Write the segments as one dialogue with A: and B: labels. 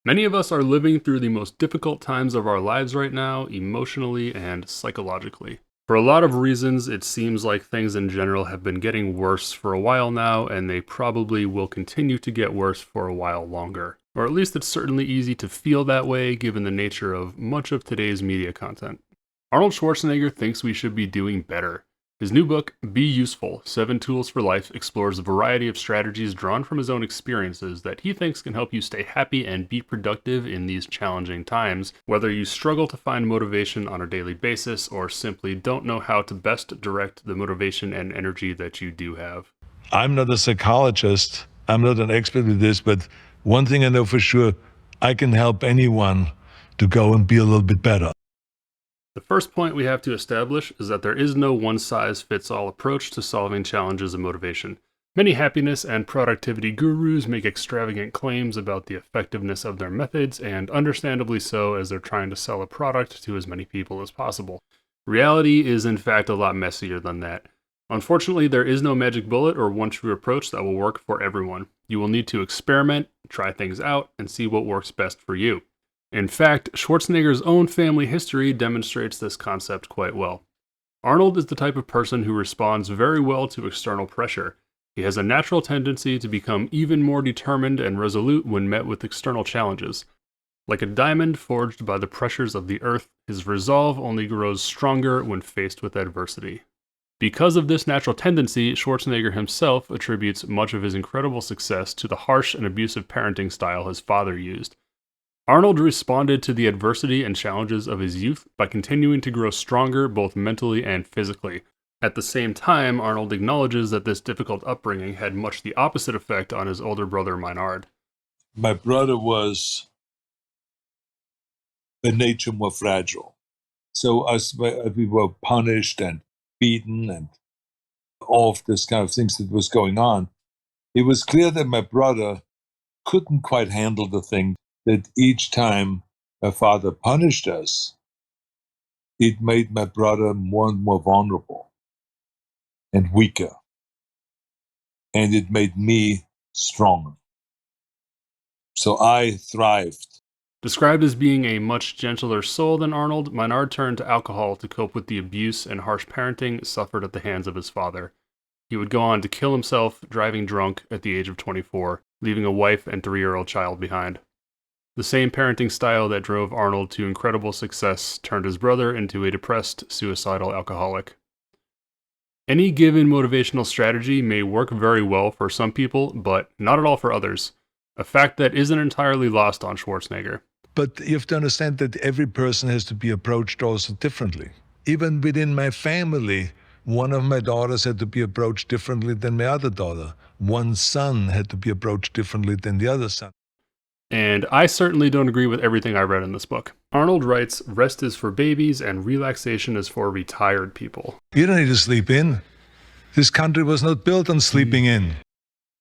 A: Many of us are living through the most difficult times of our lives right now, emotionally and psychologically. For a lot of reasons, it seems like things in general have been getting worse for a while now, and they probably will continue to get worse for a while longer. Or at least it's certainly easy to feel that way given the nature of much of today's media content. Arnold Schwarzenegger thinks we should be doing better. His new book, Be Useful: 7 Tools for Life, explores a variety of strategies drawn from his own experiences that he thinks can help you stay happy and be productive in these challenging times, whether you struggle to find motivation on a daily basis or simply don't know how to best direct the motivation and energy that you do have.
B: I'm not a psychologist. I'm not an expert with this, but one thing I know for sure, I can help anyone to go and be a little bit better.
A: The first point we have to establish is that there is no one-size-fits-all approach to solving challenges of motivation. Many happiness and productivity gurus make extravagant claims about the effectiveness of their methods, and understandably so, as they're trying to sell a product to as many people as possible. Reality is in fact a lot messier than that. Unfortunately, there is no magic bullet or one true approach that will work for everyone. You will need to experiment, try things out, and see what works best for you. In fact, Schwarzenegger's own family history demonstrates this concept quite well. Arnold is the type of person who responds very well to external pressure. He has a natural tendency to become even more determined and resolute when met with external challenges. Like a diamond forged by the pressures of the earth, his resolve only grows stronger when faced with adversity. Because of this natural tendency, Schwarzenegger himself attributes much of his incredible success to the harsh and abusive parenting style his father used. Arnold responded to the adversity and challenges of his youth by continuing to grow stronger both mentally and physically. At the same time, Arnold acknowledges that this difficult upbringing had much the opposite effect on his older brother Meinhard.
B: My brother was by nature more fragile. So as we were punished and beaten and all of this kind of things that was going on, it was clear that my brother couldn't quite handle the thing that each time my father punished us, it made my brother more and more vulnerable and weaker. And it made me stronger. So I thrived.
A: Described as being a much gentler soul than Arnold, Meinhard turned to alcohol to cope with the abuse and harsh parenting suffered at the hands of his father. He would go on to kill himself, driving drunk at the age of 24, leaving a wife and 3-year-old child behind. The same parenting style that drove Arnold to incredible success turned his brother into a depressed, suicidal alcoholic. Any given motivational strategy may work very well for some people, but not at all for others, a fact that isn't entirely lost on Schwarzenegger.
B: But you have to understand that every person has to be approached also differently. Even within my family, one of my daughters had to be approached differently than my other daughter. One son had to be approached differently than the other son.
A: And I certainly don't agree with everything I read in this book. Arnold writes, rest is for babies and relaxation is for retired people.
B: You don't need to sleep in. This country was not built on sleeping in.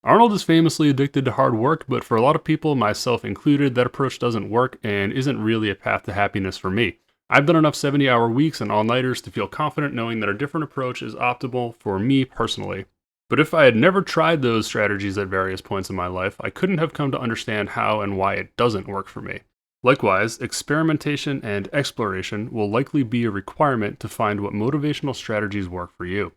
A: Arnold is famously addicted to hard work, but for a lot of people, myself included, that approach doesn't work and isn't really a path to happiness for me. I've done enough 70-hour weeks and all-nighters to feel confident knowing that a different approach is optimal for me personally. But if I had never tried those strategies at various points in my life, I couldn't have come to understand how and why it doesn't work for me. Likewise, experimentation and exploration will likely be a requirement to find what motivational strategies work for you.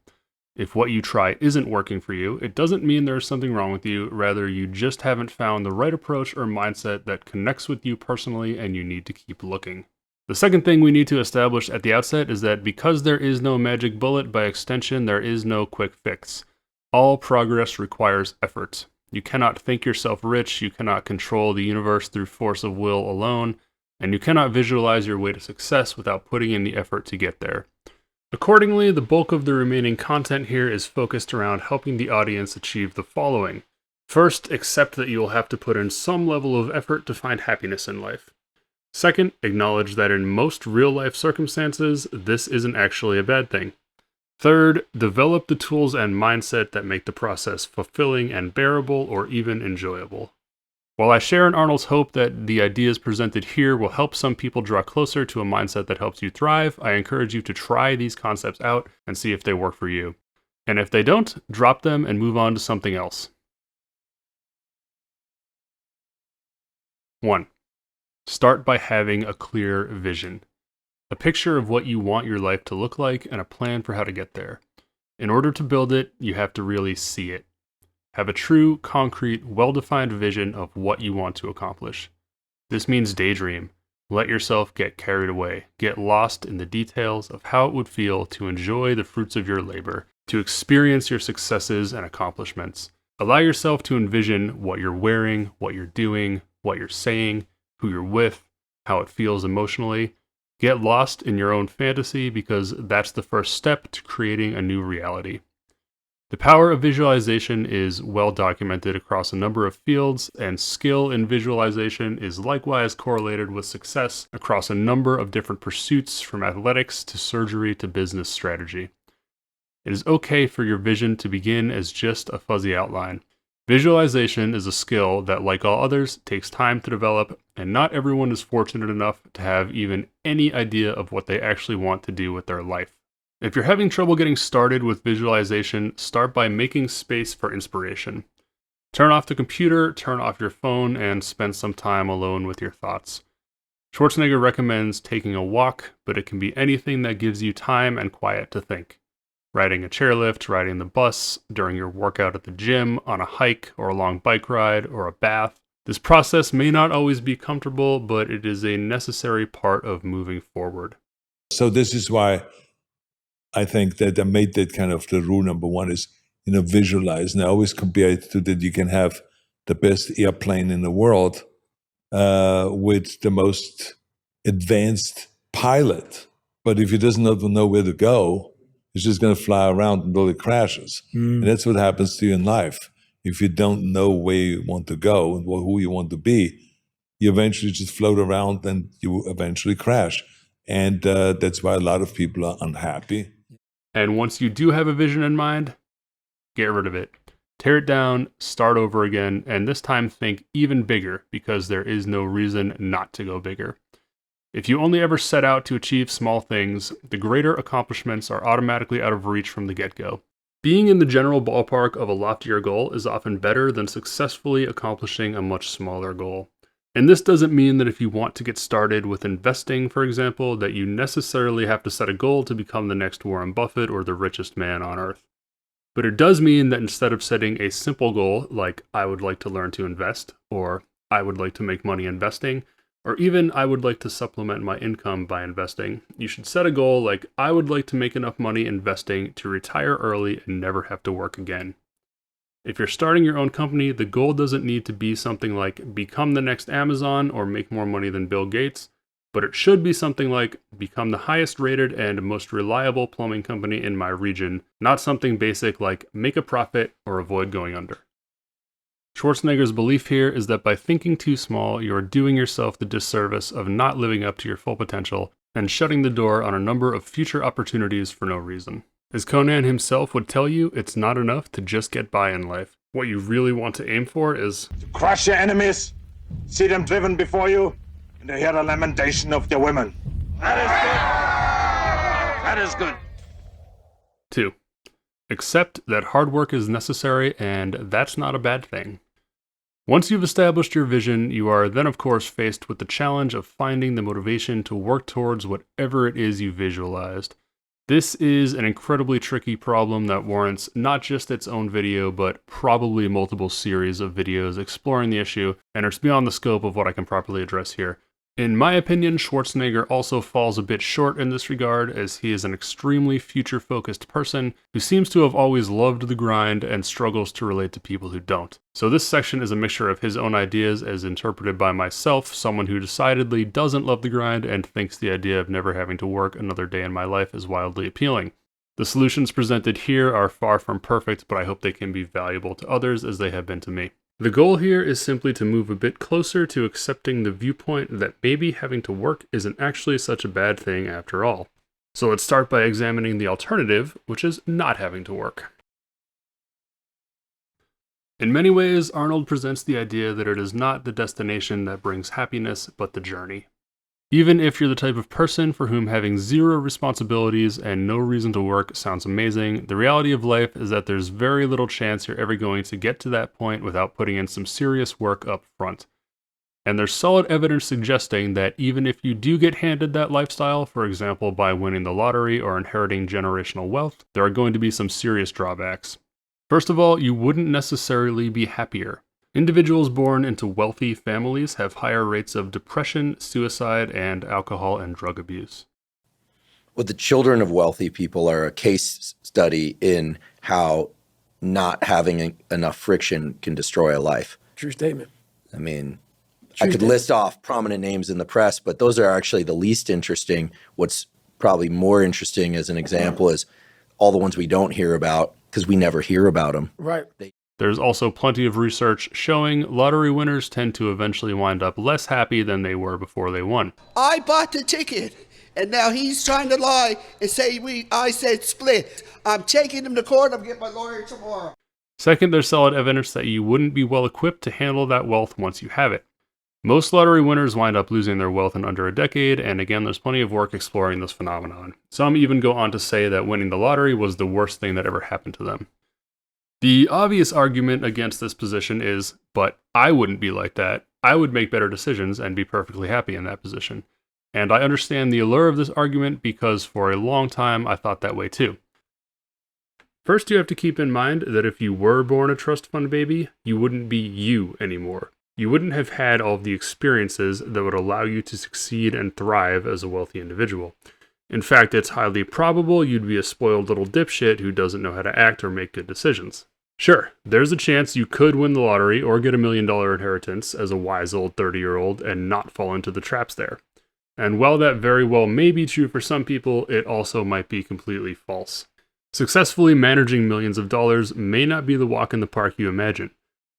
A: If what you try isn't working for you, it doesn't mean there's something wrong with you, rather you just haven't found the right approach or mindset that connects with you personally and you need to keep looking. The second thing we need to establish at the outset is that because there is no magic bullet, by extension there is no quick fix. All progress requires effort. You cannot think yourself rich, you cannot control the universe through force of will alone, and you cannot visualize your way to success without putting in the effort to get there. Accordingly, the bulk of the remaining content here is focused around helping the audience achieve the following. First, accept that you will have to put in some level of effort to find happiness in life. Second, acknowledge that in most real-life circumstances, this isn't actually a bad thing. Third, develop the tools and mindset that make the process fulfilling and bearable or even enjoyable. While I share in Arnold's hope that the ideas presented here will help some people draw closer to a mindset that helps you thrive, I encourage you to try these concepts out and see if they work for you. And if they don't, drop them and move on to something else. 1. Start by having a clear vision, a picture of what you want your life to look like and a plan for how to get there. In order to build it, you have to really see it. Have a true, concrete, well-defined vision of what you want to accomplish. This means daydream. Let yourself get carried away. Get lost in the details of how it would feel to enjoy the fruits of your labor, to experience your successes and accomplishments. Allow yourself to envision what you're wearing, what you're doing, what you're saying, who you're with, how it feels emotionally. Get lost in your own fantasy because that's the first step to creating a new reality. The power of visualization is well documented across a number of fields, and skill in visualization is likewise correlated with success across a number of different pursuits, from athletics to surgery to business strategy. It is okay for your vision to begin as just a fuzzy outline. Visualization is a skill that, like all others, takes time to develop, and not everyone is fortunate enough to have even any idea of what they actually want to do with their life. If you're having trouble getting started with visualization, start by making space for inspiration. Turn off the computer, turn off your phone, and spend some time alone with your thoughts. Schwarzenegger recommends taking a walk, but it can be anything that gives you time and quiet to think. Riding a chairlift, riding the bus, during your workout at the gym, on a hike or a long bike ride, or a bath. This process may not always be comfortable, but it is a necessary part of moving forward.
B: So this is why I think that I made that kind of the rule number one is, visualize. And I always compare it to that you can have the best airplane in the world with the most advanced pilot. But if he doesn't know where to go, he's just going to fly around until it crashes. And that's what happens to you in life. If you don't know where you want to go and who you want to be, you eventually just float around and you eventually crash. And that's why a lot of people are unhappy.
A: And once you do have a vision in mind, get rid of it. Tear it down, start over again, and this time think even bigger, because there is no reason not to go bigger. If you only ever set out to achieve small things, the greater accomplishments are automatically out of reach from the get-go. Being in the general ballpark of a loftier goal is often better than successfully accomplishing a much smaller goal. And this doesn't mean that if you want to get started with investing, for example, that you necessarily have to set a goal to become the next Warren Buffett or the richest man on earth. But it does mean that instead of setting a simple goal like I would like to learn to invest, or I would like to make money investing, or even I would like to supplement my income by investing, you should set a goal like I would like to make enough money investing to retire early and never have to work again. If you're starting your own company, the goal doesn't need to be something like become the next Amazon or make more money than Bill Gates, but it should be something like become the highest rated and most reliable plumbing company in my region, not something basic like make a profit or avoid going under. Schwarzenegger's belief here is that by thinking too small, you are doing yourself the disservice of not living up to your full potential and shutting the door on a number of future opportunities for no reason. As Conan himself would tell you, it's not enough to just get by in life. What you really want to aim for is
C: to crush your enemies, see them driven before you, and to hear the lamentation of their women. That is good.
A: 2. Accept that hard work is necessary, and that's not a bad thing. Once you've established your vision, you are then of course faced with the challenge of finding the motivation to work towards whatever it is you visualized. This is an incredibly tricky problem that warrants not just its own video, but probably multiple series of videos exploring the issue, and it's beyond the scope of what I can properly address here. In my opinion, Schwarzenegger also falls a bit short in this regard, as he is an extremely future-focused person who seems to have always loved the grind and struggles to relate to people who don't. So this section is a mixture of his own ideas as interpreted by myself, someone who decidedly doesn't love the grind and thinks the idea of never having to work another day in my life is wildly appealing. The solutions presented here are far from perfect, but I hope they can be valuable to others as they have been to me. The goal here is simply to move a bit closer to accepting the viewpoint that maybe having to work isn't actually such a bad thing after all. So let's start by examining the alternative, which is not having to work. In many ways, Arnold presents the idea that it is not the destination that brings happiness, but the journey. Even if you're the type of person for whom having zero responsibilities and no reason to work sounds amazing, the reality of life is that there's very little chance you're ever going to get to that point without putting in some serious work up front. And there's solid evidence suggesting that even if you do get handed that lifestyle, for example by winning the lottery or inheriting generational wealth, there are going to be some serious drawbacks. First of all, you wouldn't necessarily be happier. Individuals born into wealthy families have higher rates of depression, suicide, and alcohol and drug abuse.
D: Well, the children of wealthy people are a case study in how not having enough friction can destroy a life.
E: True statement.
D: I mean, I could list off prominent names in the press, but those are actually the least interesting. What's probably more interesting as an example is all the ones we don't hear about because we never hear about them.
E: Right.
A: There's also plenty of research showing lottery winners tend to eventually wind up less happy than they were before they won.
F: I bought the ticket, and now he's trying to lie and say I said split. I'm taking him to court. I'm getting my lawyer tomorrow.
A: Second, there's solid evidence that you wouldn't be well equipped to handle that wealth once you have it. Most lottery winners wind up losing their wealth in under a decade, and again, there's plenty of work exploring this phenomenon. Some even go on to say that winning the lottery was the worst thing that ever happened to them. The obvious argument against this position is, but I wouldn't be like that. I would make better decisions and be perfectly happy in that position. And I understand the allure of this argument because for a long time I thought that way too. First, you have to keep in mind that if you were born a trust fund baby, you wouldn't be you anymore. You wouldn't have had all of the experiences that would allow you to succeed and thrive as a wealthy individual. In fact, it's highly probable you'd be a spoiled little dipshit who doesn't know how to act or make good decisions. Sure, there's a chance you could win the lottery or get $1 million inheritance as a wise old 30-year-old and not fall into the traps there. And while that very well may be true for some people, it also might be completely false. Successfully managing millions of dollars may not be the walk in the park you imagine.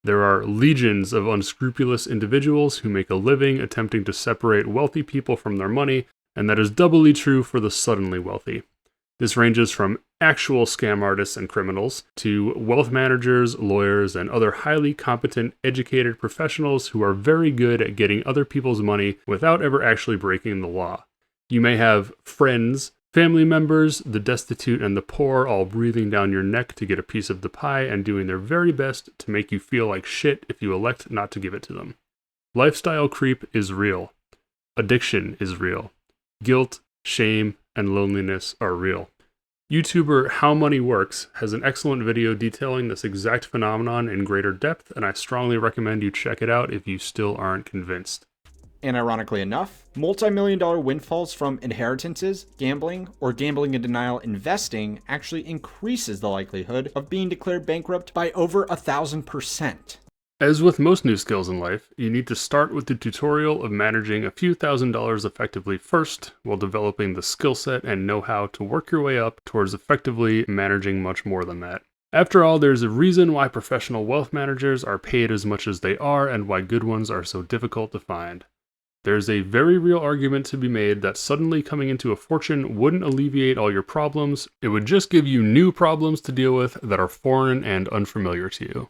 A: There are legions of unscrupulous individuals who make a living attempting to separate wealthy people from their money, and that is doubly true for the suddenly wealthy. This ranges from actual scam artists and criminals to wealth managers, lawyers, and other highly competent, educated professionals who are very good at getting other people's money without ever actually breaking the law. You may have friends, family members, the destitute, and the poor all breathing down your neck to get a piece of the pie and doing their very best to make you feel like shit if you elect not to give it to them. Lifestyle creep is real. Addiction is real. Guilt, shame, and loneliness are real. YouTuber How Money Works has an excellent video detailing this exact phenomenon in greater depth, and I strongly recommend you check it out if you still aren't convinced.
G: And ironically enough, multi-million-dollar windfalls from inheritances, gambling, or gambling in denial investing actually increases the likelihood of being declared bankrupt by over 1,000%.
A: As with most new skills in life, you need to start with the tutorial of managing a few $1,000s effectively first, while developing the skill set and know-how to work your way up towards effectively managing much more than that. After all, there's a reason why professional wealth managers are paid as much as they are and why good ones are so difficult to find. There's a very real argument to be made that suddenly coming into a fortune wouldn't alleviate all your problems, it would just give you new problems to deal with that are foreign and unfamiliar to you.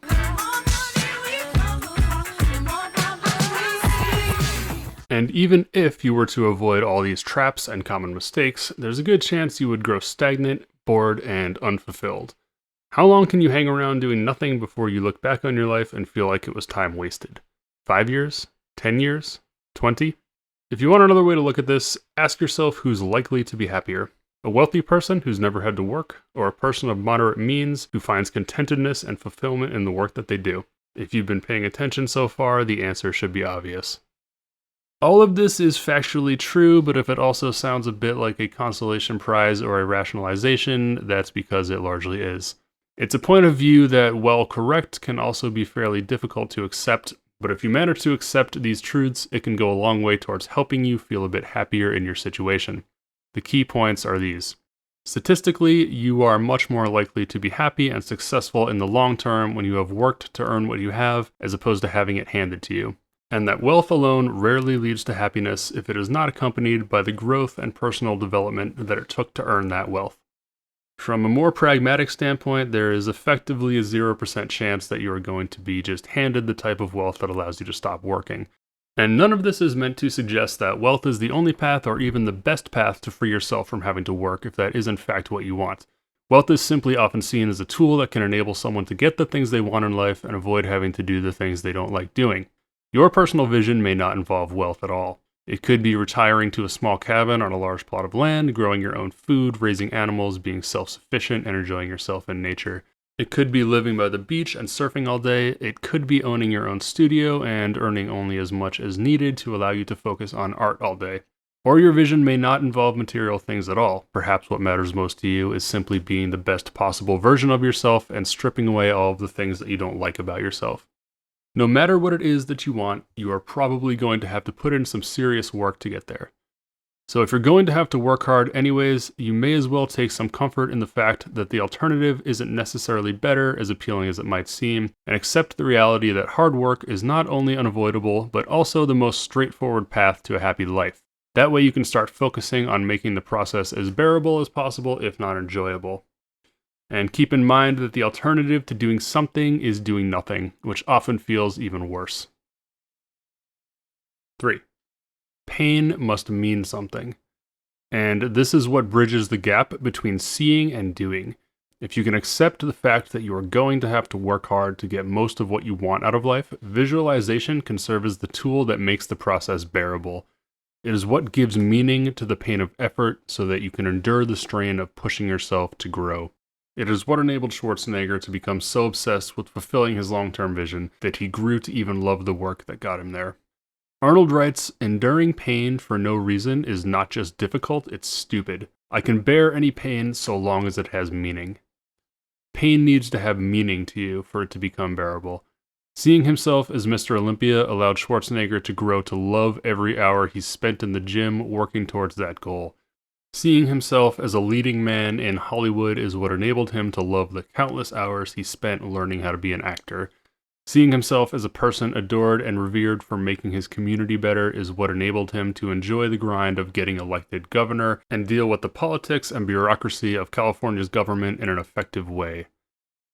A: And even if you were to avoid all these traps and common mistakes, there's a good chance you would grow stagnant, bored, and unfulfilled. How long can you hang around doing nothing before you look back on your life and feel like it was time wasted? 5 years? 10 years? 20? If you want another way to look at this, ask yourself who's likely to be happier. A wealthy person who's never had to work, or a person of moderate means who finds contentedness and fulfillment in the work that they do? If you've been paying attention so far, the answer should be obvious. All of this is factually true, but if it also sounds a bit like a consolation prize or a rationalization, that's because it largely is. It's a point of view that, while correct, can also be fairly difficult to accept, but if you manage to accept these truths, it can go a long way towards helping you feel a bit happier in your situation. The key points are these. Statistically, you are much more likely to be happy and successful in the long term when you have worked to earn what you have, as opposed to having it handed to you. And that wealth alone rarely leads to happiness if it is not accompanied by the growth and personal development that it took to earn that wealth. From a more pragmatic standpoint, there is effectively a 0% chance that you are going to be just handed the type of wealth that allows you to stop working. And none of this is meant to suggest that wealth is the only path or even the best path to free yourself from having to work if that is in fact what you want. Wealth is simply often seen as a tool that can enable someone to get the things they want in life and avoid having to do the things they don't like doing. Your personal vision may not involve wealth at all. It could be retiring to a small cabin on a large plot of land, growing your own food, raising animals, being self-sufficient, and enjoying yourself in nature. It could be living by the beach and surfing all day. It could be owning your own studio and earning only as much as needed to allow you to focus on art all day. Or your vision may not involve material things at all. Perhaps what matters most to you is simply being the best possible version of yourself and stripping away all of the things that you don't like about yourself. No matter what it is that you want, you are probably going to have to put in some serious work to get there. So if you're going to have to work hard anyways, you may as well take some comfort in the fact that the alternative isn't necessarily better, as appealing as it might seem, and accept the reality that hard work is not only unavoidable, but also the most straightforward path to a happy life. That way you can start focusing on making the process as bearable as possible, if not enjoyable. And keep in mind that the alternative to doing something is doing nothing, which often feels even worse. 3. Pain must mean something. And this is what bridges the gap between seeing and doing. If you can accept the fact that you are going to have to work hard to get most of what you want out of life, visualization can serve as the tool that makes the process bearable. It is what gives meaning to the pain of effort so that you can endure the strain of pushing yourself to grow. It is what enabled Schwarzenegger to become so obsessed with fulfilling his long-term vision that he grew to even love the work that got him there. Arnold writes, "Enduring pain for no reason is not just difficult, it's stupid. I can bear any pain so long as it has meaning." Pain needs to have meaning to you for it to become bearable. Seeing himself as Mr. Olympia allowed Schwarzenegger to grow to love every hour he spent in the gym working towards that goal. Seeing himself as a leading man in Hollywood is what enabled him to love the countless hours he spent learning how to be an actor. Seeing himself as a person adored and revered for making his community better is what enabled him to enjoy the grind of getting elected governor and deal with the politics and bureaucracy of California's government in an effective way.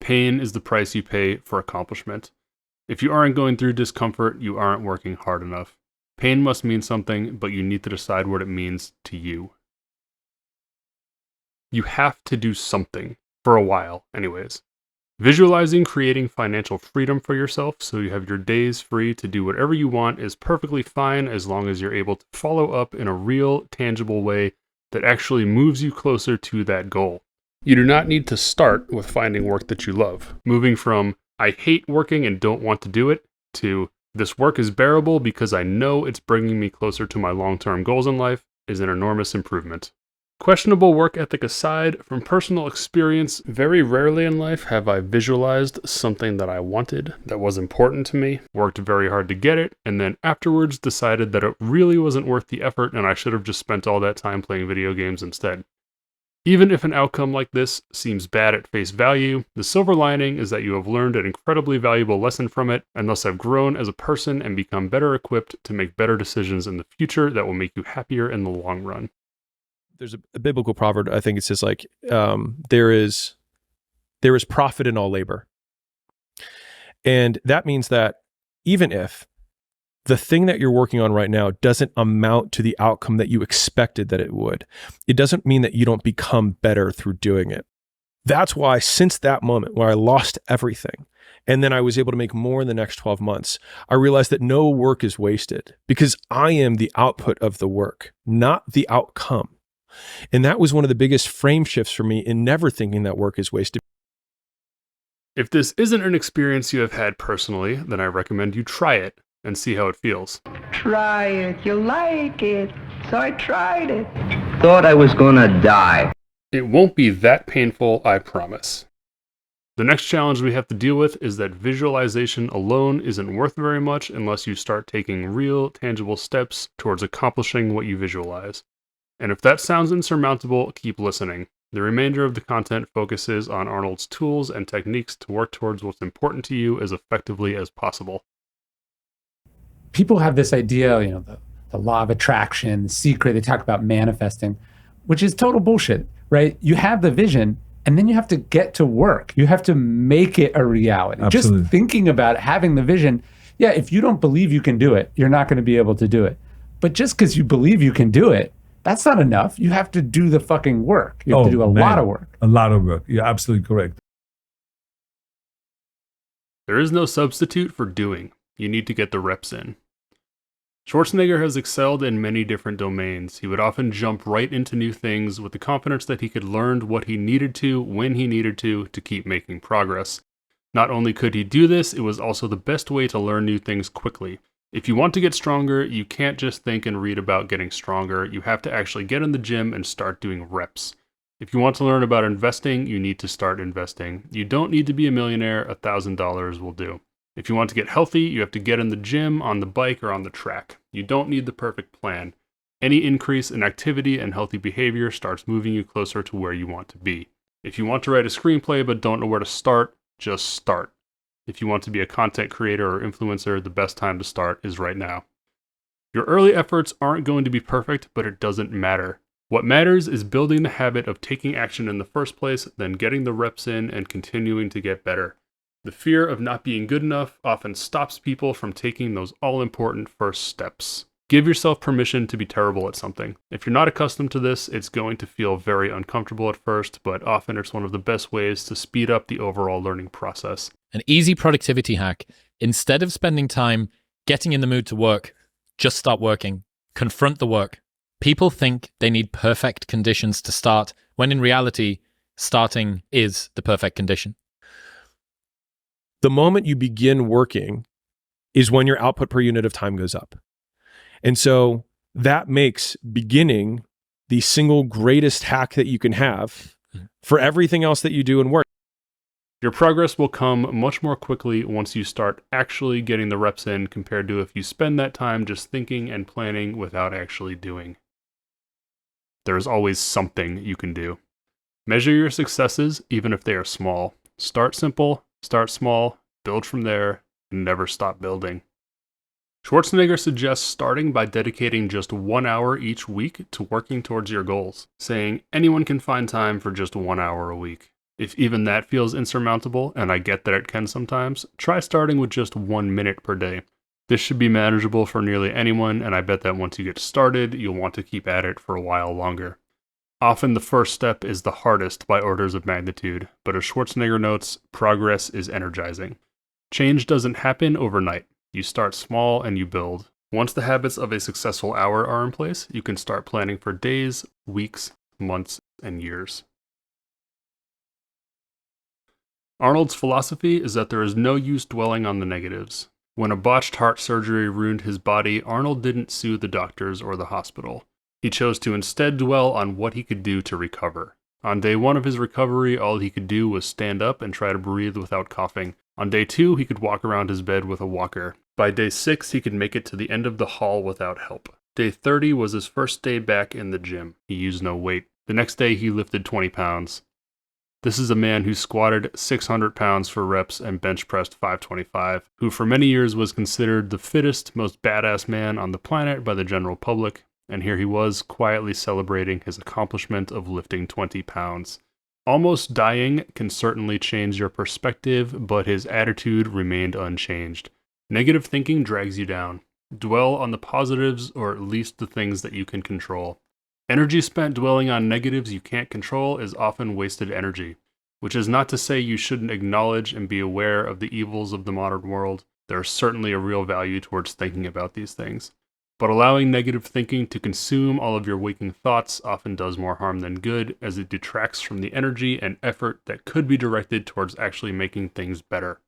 A: Pain is the price you pay for accomplishment. If you aren't going through discomfort, you aren't working hard enough. Pain must mean something, but you need to decide what it means to you. You have to do something, for a while anyways. Visualizing creating financial freedom for yourself so you have your days free to do whatever you want is perfectly fine as long as you're able to follow up in a real, tangible way that actually moves you closer to that goal. You do not need to start with finding work that you love. Moving from, "I hate working and don't want to do it," to, "This work is bearable because I know it's bringing me closer to my long-term goals in life," is an enormous improvement. Questionable work ethic aside, from personal experience, very rarely in life have I visualized something that I wanted, that was important to me, worked very hard to get it, and then afterwards decided that it really wasn't worth the effort and I should have just spent all that time playing video games instead. Even if an outcome like this seems bad at face value, the silver lining is that you have learned an incredibly valuable lesson from it, and thus have grown as a person and become better equipped to make better decisions in the future that will make you happier in the long run.
E: There's a biblical proverb. I think it says like, there is profit in all labor. And that means that even if the thing that you're working on right now doesn't amount to the outcome that you expected that it would, it doesn't mean that you don't become better through doing it. That's why since that moment where I lost everything, and then I was able to make more in the next 12 months, I realized that no work is wasted because I am the output of the work, not the outcome. And that was one of the biggest frame shifts for me in never thinking that work is wasted.
A: If this isn't an experience you have had personally, then I recommend you try it and see how it feels.
H: Try it, you'll like it. So I tried it. Thought I was gonna die.
A: It won't be that painful, I promise. The next challenge we have to deal with is that visualization alone isn't worth very much unless you start taking real, tangible steps towards accomplishing what you visualize. And if that sounds insurmountable, keep listening. The remainder of the content focuses on Arnold's tools and techniques to work towards what's important to you as effectively as possible.
I: People have this idea, the law of attraction, the secret, they talk about manifesting, which is total bullshit, right? You have the vision, and then you have to get to work. You have to make it a reality.
B: Absolutely.
I: Just thinking about it, having the vision, yeah, if you don't believe you can do it, you're not going to be able to do it. But just because you believe you can do it, that's not enough. You have to do the fucking work. You have to do a lot of work.
B: A lot of work. You're absolutely correct.
A: There is no substitute for doing. You need to get the reps in. Schwarzenegger has excelled in many different domains. He would often jump right into new things with the confidence that he could learn what he needed to, when he needed to keep making progress. Not only could he do this, it was also the best way to learn new things quickly. If you want to get stronger, you can't just think and read about getting stronger. You have to actually get in the gym and start doing reps. If you want to learn about investing, you need to start investing. You don't need to be a millionaire, $1,000 will do. If you want to get healthy, you have to get in the gym, on the bike, or on the track. You don't need the perfect plan. Any increase in activity and healthy behavior starts moving you closer to where you want to be. If you want to write a screenplay but don't know where to start, just start. If you want to be a content creator or influencer, the best time to start is right now. Your early efforts aren't going to be perfect, but it doesn't matter. What matters is building the habit of taking action in the first place, then getting the reps in and continuing to get better. The fear of not being good enough often stops people from taking those all-important first steps. Give yourself permission to be terrible at something. If you're not accustomed to this, it's going to feel very uncomfortable at first, but often it's one of the best ways to speed up the overall learning process.
J: An easy productivity hack. Instead of spending time getting in the mood to work, just start working. Confront the work. People think they need perfect conditions to start, when in reality, starting is the perfect condition.
E: The moment you begin working is when your output per unit of time goes up. And so that makes beginning the single greatest hack that you can have for everything else that you do in work.
A: Your progress will come much more quickly once you start actually getting the reps in compared to if you spend that time just thinking and planning without actually doing. There's always something you can do. Measure your successes even if they are small. Start simple, start small, build from there, and never stop building. Schwarzenegger suggests starting by dedicating just 1 hour each week to working towards your goals, saying anyone can find time for just 1 hour a week. If even that feels insurmountable, and I get that it can sometimes, try starting with just 1 minute per day. This should be manageable for nearly anyone, and I bet that once you get started, you'll want to keep at it for a while longer. Often the first step is the hardest by orders of magnitude, but as Schwarzenegger notes, progress is energizing. Change doesn't happen overnight. You start small and you build. Once the habits of a successful hour are in place, you can start planning for days, weeks, months, and years. Arnold's philosophy is that there is no use dwelling on the negatives. When a botched heart surgery ruined his body, Arnold didn't sue the doctors or the hospital. He chose to instead dwell on what he could do to recover. On day 1 of his recovery, all he could do was stand up and try to breathe without coughing. On day 2, he could walk around his bed with a walker. By day 6, he could make it to the end of the hall without help. Day 30 was his first day back in the gym. He used no weight. The next day, he lifted 20 pounds. This is a man who squatted 600 pounds for reps and bench pressed 525, who for many years was considered the fittest, most badass man on the planet by the general public, and here he was quietly celebrating his accomplishment of lifting 20 pounds. Almost dying can certainly change your perspective, but his attitude remained unchanged. Negative thinking drags you down. Dwell on the positives, or at least the things that you can control. Energy spent dwelling on negatives you can't control is often wasted energy, which is not to say you shouldn't acknowledge and be aware of the evils of the modern world. There is certainly a real value towards thinking about these things. But allowing negative thinking to consume all of your waking thoughts often does more harm than good, as it detracts from the energy and effort that could be directed towards actually making things better.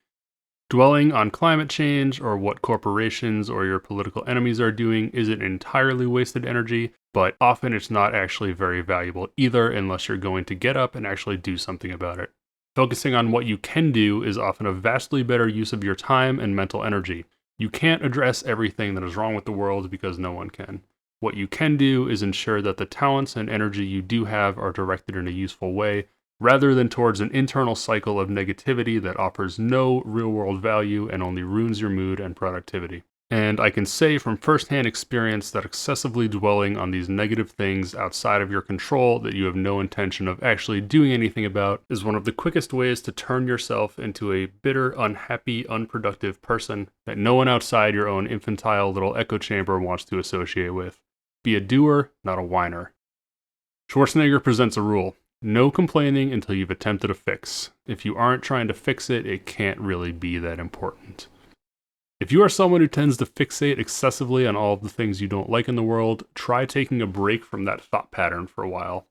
A: Dwelling on climate change or what corporations or your political enemies are doing isn't entirely wasted energy, but often it's not actually very valuable either unless you're going to get up and actually do something about it. Focusing on what you can do is often a vastly better use of your time and mental energy. You can't address everything that is wrong with the world because no one can. What you can do is ensure that the talents and energy you do have are directed in a useful way, rather than towards an internal cycle of negativity that offers no real-world value and only ruins your mood and productivity. And I can say from firsthand experience that excessively dwelling on these negative things outside of your control that you have no intention of actually doing anything about is one of the quickest ways to turn yourself into a bitter, unhappy, unproductive person that no one outside your own infantile little echo chamber wants to associate with. Be a doer, not a whiner. Schwarzenegger presents a rule. No complaining until you've attempted a fix. If you aren't trying to fix it, it can't really be that important. If you are someone who tends to fixate excessively on all of the things you don't like in the world, try taking a break from that thought pattern for a while.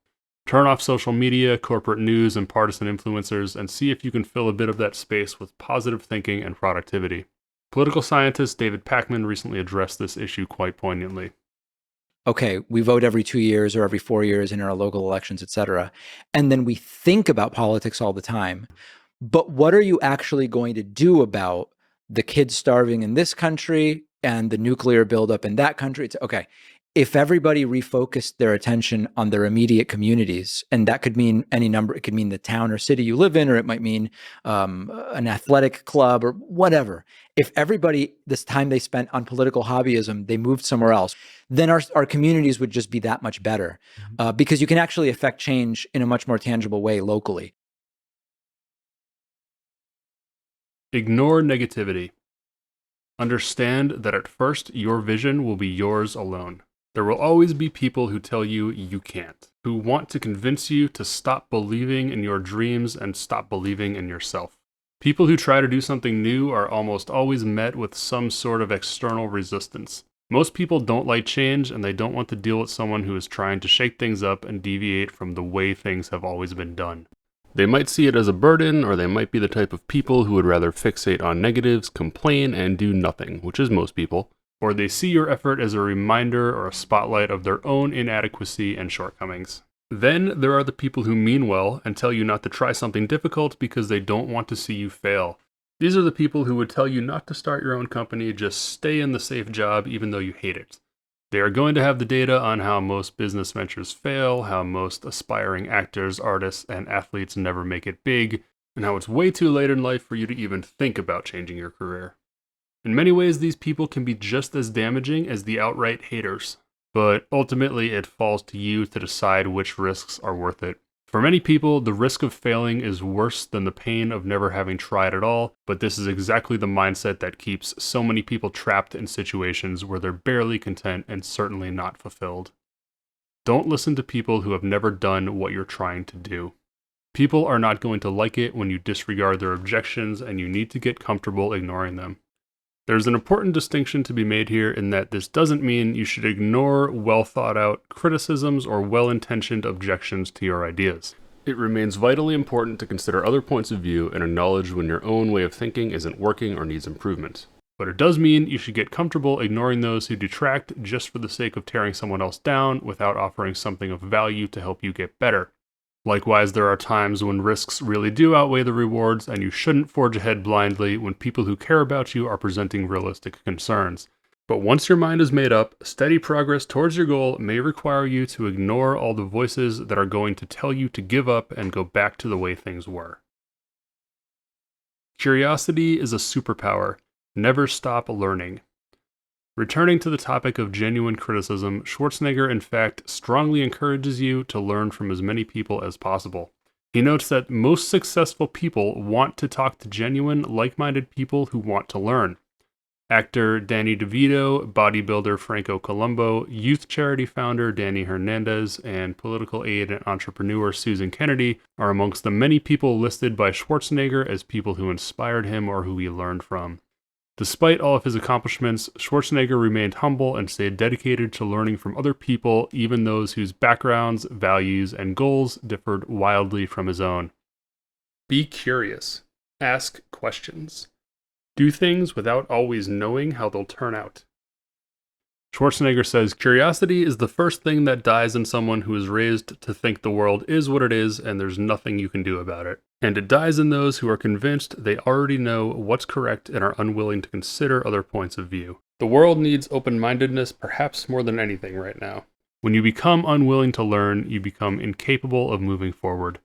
A: Turn off social media, corporate news, and partisan influencers, and see if you can fill a bit of that space with positive thinking and productivity. Political scientist David Pakman recently addressed this issue quite poignantly.
K: Okay, we vote every 2 years or every 4 years in our local elections, et cetera. And then we think about politics all the time. But what are you actually going to do about the kids starving in this country and the nuclear buildup in that country? It's okay. If everybody refocused their attention on their immediate communities, and that could mean any number, it could mean the town or city you live in, or it might mean an athletic club or whatever. If everybody, this time they spent on political hobbyism, they moved somewhere else, then our communities would just be that much better because you can actually affect change in a much more tangible way locally.
A: Ignore negativity. Understand that at first your vision will be yours alone. There will always be people who tell you you can't, who want to convince you to stop believing in your dreams and stop believing in yourself. People who try to do something new are almost always met with some sort of external resistance. Most people don't like change, and they don't want to deal with someone who is trying to shake things up and deviate from the way things have always been done. They might see it as a burden, or they might be the type of people who would rather fixate on negatives, complain, and do nothing, which is most people. Or they see your effort as a reminder or a spotlight of their own inadequacy and shortcomings. Then there are the people who mean well and tell you not to try something difficult because they don't want to see you fail. These are the people who would tell you not to start your own company, just stay in the safe job even though you hate it. They are going to have the data on how most business ventures fail, how most aspiring actors, artists, and athletes never make it big, and how it's way too late in life for you to even think about changing your career. In many ways, these people can be just as damaging as the outright haters, but ultimately it falls to you to decide which risks are worth it. For many people, the risk of failing is worse than the pain of never having tried at all, but this is exactly the mindset that keeps so many people trapped in situations where they're barely content and certainly not fulfilled. Don't listen to people who have never done what you're trying to do. People are not going to like it when you disregard their objections, and you need to get comfortable ignoring them. There's an important distinction to be made here in that this doesn't mean you should ignore well-thought-out criticisms or well-intentioned objections to your ideas. It remains vitally important to consider other points of view and acknowledge when your own way of thinking isn't working or needs improvement. But it does mean you should get comfortable ignoring those who detract just for the sake of tearing someone else down without offering something of value to help you get better. Likewise, there are times when risks really do outweigh the rewards, and you shouldn't forge ahead blindly when people who care about you are presenting realistic concerns. But once your mind is made up, steady progress towards your goal may require you to ignore all the voices that are going to tell you to give up and go back to the way things were. Curiosity is a superpower. Never stop learning. Returning to the topic of genuine criticism, Schwarzenegger in fact strongly encourages you to learn from as many people as possible. He notes that most successful people want to talk to genuine, like-minded people who want to learn. Actor Danny DeVito, bodybuilder Franco Columbo, youth charity founder Danny Hernandez, and political aide and entrepreneur Susan Kennedy are amongst the many people listed by Schwarzenegger as people who inspired him or who he learned from. Despite all of his accomplishments, Schwarzenegger remained humble and stayed dedicated to learning from other people, even those whose backgrounds, values, and goals differed wildly from his own. Be curious. Ask questions. Do things without always knowing how they'll turn out. Schwarzenegger says, "Curiosity is the first thing that dies in someone who is raised to think the world is what it is and there's nothing you can do about it. And it dies in those who are convinced they already know what's correct and are unwilling to consider other points of view. The world needs open-mindedness perhaps more than anything right now. When you become unwilling to learn, you become incapable of moving forward.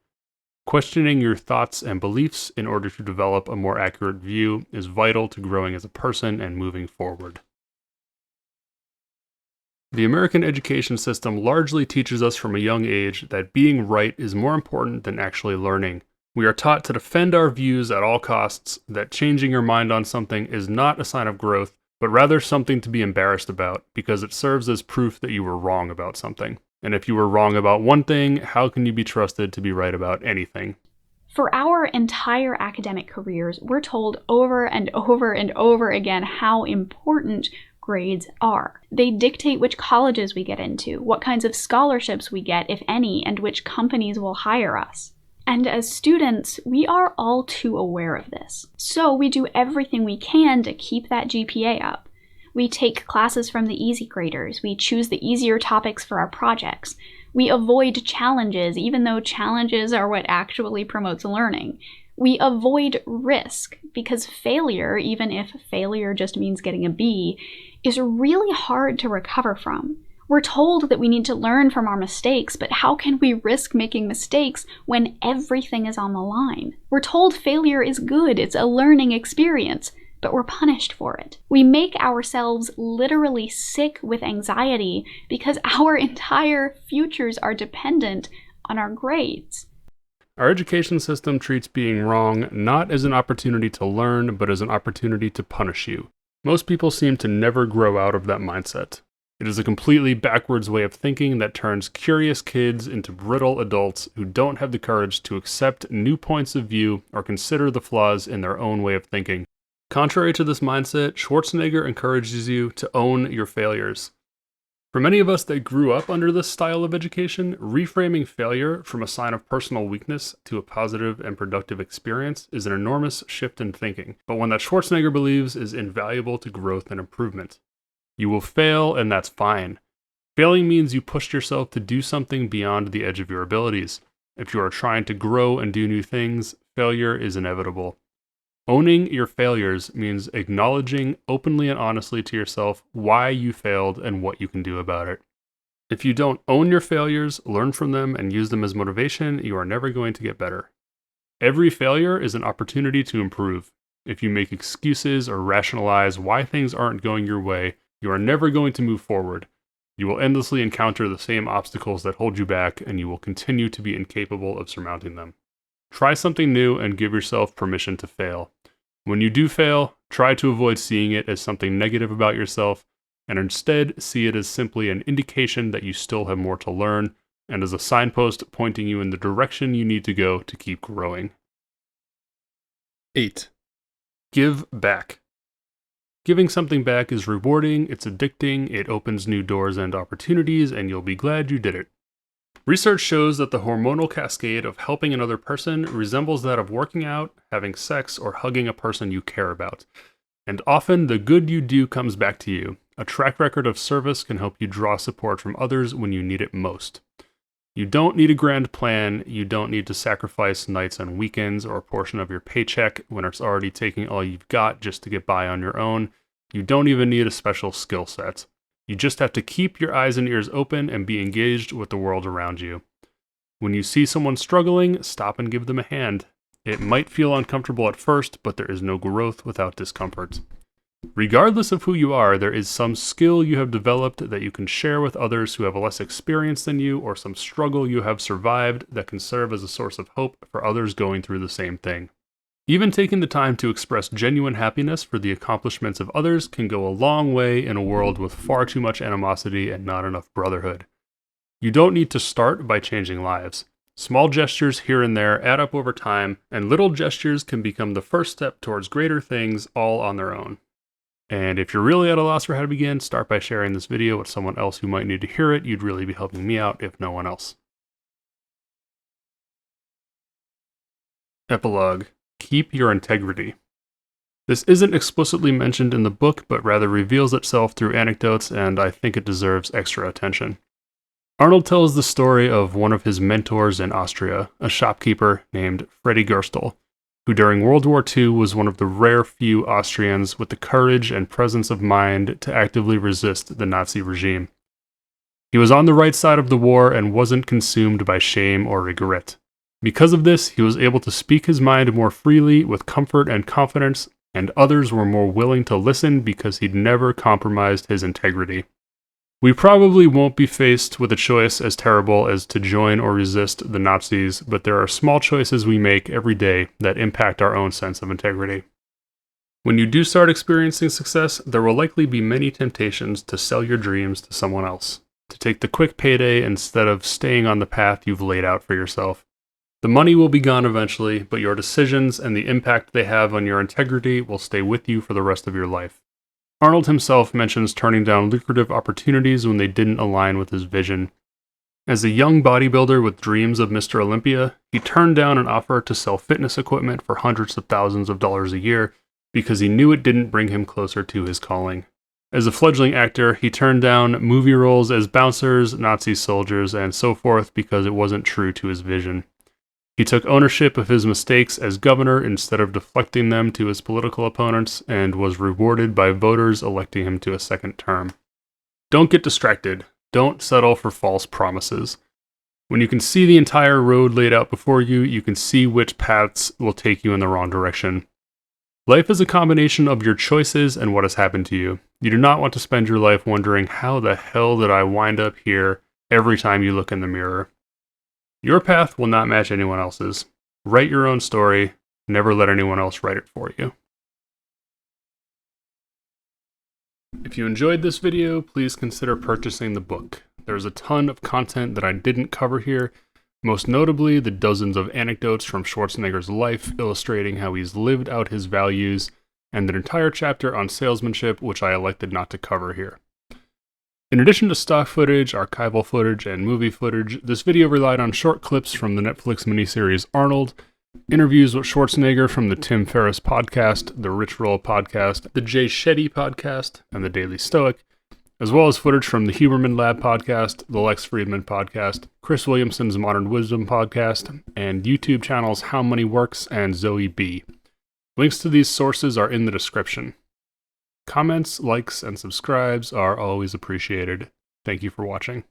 A: Questioning your thoughts and beliefs in order to develop a more accurate view is vital to growing as a person and moving forward." The American education system largely teaches us from a young age that being right is more important than actually learning. We are taught to defend our views at all costs, that changing your mind on something is not a sign of growth, but rather something to be embarrassed about, because it serves as proof that you were wrong about something. And if you were wrong about one thing, how can you be trusted to be right about anything?
L: For our entire academic careers, we're told over and over and over again how important grades are. They dictate which colleges we get into, what kinds of scholarships we get, if any, and which companies will hire us. And as students, we are all too aware of this. So we do everything we can to keep that GPA up. We take classes from the easy graders. We choose the easier topics for our projects. We avoid challenges, even though challenges are what actually promotes learning. We avoid risk, because failure, even if failure just means getting a B, is really hard to recover from. We're told that we need to learn from our mistakes, but how can we risk making mistakes when everything is on the line? We're told failure is good, it's a learning experience, but we're punished for it. We make ourselves literally sick with anxiety because our entire futures are dependent on our grades.
A: Our education system treats being wrong not as an opportunity to learn, but as an opportunity to punish you. Most people seem to never grow out of that mindset. It is a completely backwards way of thinking that turns curious kids into brittle adults who don't have the courage to accept new points of view or consider the flaws in their own way of thinking. Contrary to this mindset, Schwarzenegger encourages you to own your failures. For many of us that grew up under this style of education, reframing failure from a sign of personal weakness to a positive and productive experience is an enormous shift in thinking, but one that Schwarzenegger believes is invaluable to growth and improvement. You will fail, and that's fine. Failing means you pushed yourself to do something beyond the edge of your abilities. If you are trying to grow and do new things, failure is inevitable. Owning your failures means acknowledging openly and honestly to yourself why you failed and what you can do about it. If you don't own your failures, learn from them, and use them as motivation, you are never going to get better. Every failure is an opportunity to improve. If you make excuses or rationalize why things aren't going your way, you are never going to move forward. You will endlessly encounter the same obstacles that hold you back, and you will continue to be incapable of surmounting them. Try something new and give yourself permission to fail. When you do fail, try to avoid seeing it as something negative about yourself, and instead see it as simply an indication that you still have more to learn, and as a signpost pointing you in the direction you need to go to keep growing. 8. Give back. Giving something back is rewarding, it's addicting, it opens new doors and opportunities, and you'll be glad you did it. Research shows that the hormonal cascade of helping another person resembles that of working out, having sex, or hugging a person you care about. And often, the good you do comes back to you. A track record of service can help you draw support from others when you need it most. You don't need a grand plan, you don't need to sacrifice nights and weekends or a portion of your paycheck when it's already taking all you've got just to get by on your own. You don't even need a special skill set. You just have to keep your eyes and ears open and be engaged with the world around you. When you see someone struggling, stop and give them a hand. It might feel uncomfortable at first, but there is no growth without discomfort. Regardless of who you are, there is some skill you have developed that you can share with others who have less experience than you, or some struggle you have survived that can serve as a source of hope for others going through the same thing. Even taking the time to express genuine happiness for the accomplishments of others can go a long way in a world with far too much animosity and not enough brotherhood. You don't need to start by changing lives. Small gestures here and there add up over time, and little gestures can become the first step towards greater things all on their own. And if you're really at a loss for how to begin, start by sharing this video with someone else who might need to hear it. You'd really be helping me out if no one else. Epilogue. Keep your integrity. This isn't explicitly mentioned in the book, but rather reveals itself through anecdotes, and I think it deserves extra attention. Arnold tells the story of one of his mentors in Austria, a shopkeeper named Freddy Gerstel, who during World War II was one of the rare few Austrians with the courage and presence of mind to actively resist the Nazi regime. He was on the right side of the war and wasn't consumed by shame or regret. Because of this, he was able to speak his mind more freely with comfort and confidence, and others were more willing to listen because he'd never compromised his integrity. We probably won't be faced with a choice as terrible as to join or resist the Nazis, but there are small choices we make every day that impact our own sense of integrity. When you do start experiencing success, there will likely be many temptations to sell your dreams to someone else, to take the quick payday instead of staying on the path you've laid out for yourself. The money will be gone eventually, but your decisions and the impact they have on your integrity will stay with you for the rest of your life. Arnold himself mentions turning down lucrative opportunities when they didn't align with his vision. As a young bodybuilder with dreams of Mr. Olympia, he turned down an offer to sell fitness equipment for hundreds of thousands of dollars a year because he knew it didn't bring him closer to his calling. As a fledgling actor, he turned down movie roles as bouncers, Nazi soldiers, and so forth because it wasn't true to his vision. He took ownership of his mistakes as governor instead of deflecting them to his political opponents, and was rewarded by voters electing him to a second term. Don't get distracted. Don't settle for false promises. When you can see the entire road laid out before you, you can see which paths will take you in the wrong direction. Life is a combination of your choices and what has happened to you. You do not want to spend your life wondering, how the hell did I wind up here, every time you look in the mirror. Your path will not match anyone else's. Write your own story. Never let anyone else write it for you. If you enjoyed this video, please consider purchasing the book. There's a ton of content that I didn't cover here, most notably the dozens of anecdotes from Schwarzenegger's life illustrating how he's lived out his values, and an entire chapter on salesmanship, which I elected not to cover here. In addition to stock footage, archival footage, and movie footage, this video relied on short clips from the Netflix miniseries Arnold, interviews with Schwarzenegger from the Tim Ferriss podcast, the Rich Roll podcast, the Jay Shetty podcast, and the Daily Stoic, as well as footage from the Huberman Lab podcast, the Lex Friedman podcast, Chris Williamson's Modern Wisdom podcast, and YouTube channels How Money Works and Zoe B. Links to these sources are in the description. Comments, likes, and subscribes are always appreciated. Thank you for watching.